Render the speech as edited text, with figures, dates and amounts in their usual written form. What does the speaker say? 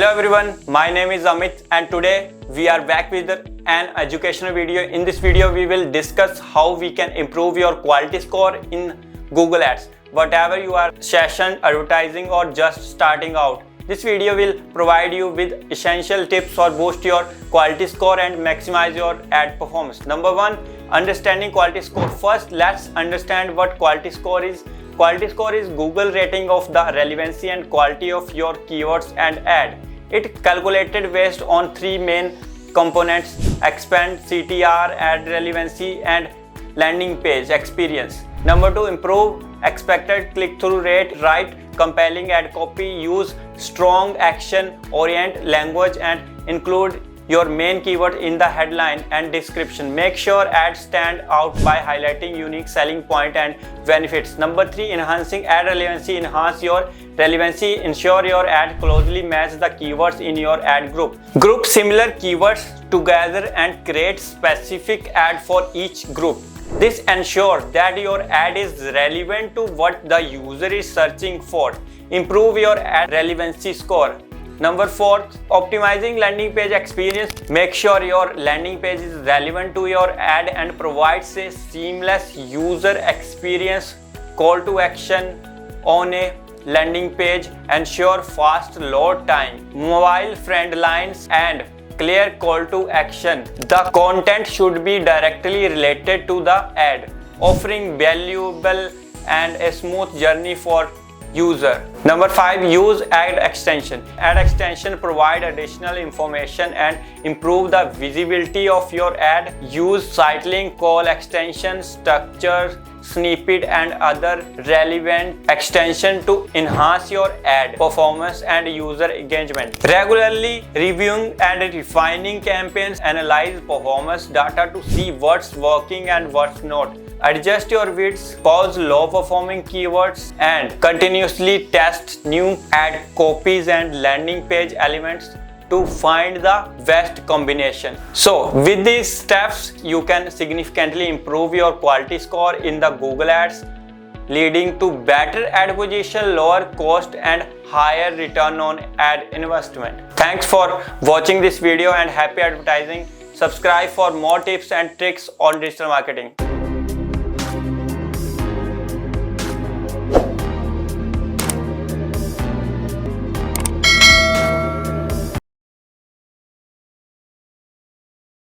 Hello everyone, my name is Amit and today we are back with an educational video. In this video we will discuss how we can improve your quality score in Google Ads. Whatever you are session, advertising or just starting out, this video will provide you with essential tips for boost your quality score and maximize your ad performance. Number one, understanding quality score. First, let's understand what quality score is. Quality score is Google rating of the relevancy and quality of your keywords and ad. It calculated based on three main components: expand, CTR, ad relevancy, and landing page experience. Number two, improve expected click-through rate. Write compelling ad copy, use strong action-oriented language, and include your main keyword in the headline and description. Make sure ads stand out by highlighting unique selling point and benefits. Number three, enhancing ad relevancy. Enhance your relevancy. Ensure your ad closely match the keywords in your ad group. Group similar keywords together and create specific ad for each group. This ensures that your ad is relevant to what the user is searching for. Improve your ad relevancy score. Number four, optimizing landing page experience. Make sure your landing page is relevant to your ad and provides a seamless user experience. Call to action on a landing page. Ensure fast load time, mobile friendly lines, and clear call to action. The content should be directly related to the ad, offering valuable and a smooth journey for user. Number five, use ad extension. Ad extension provide additional information and improve the visibility of your ad. Use site link, call extension, structure, snippet, and other relevant extension to enhance your ad performance and user engagement. Regularly reviewing and refining campaigns. Analyze performance data to see what's working and what's not. Adjust your widths, pause low performing keywords, and continuously test new ad copies and landing page elements to find the best combination. So with these steps, you can significantly improve your quality score in the Google Ads, leading to better ad acquisition, lower cost, and higher return on ad investment. Thanks for watching this video and happy advertising. Subscribe for more tips and tricks on digital marketing.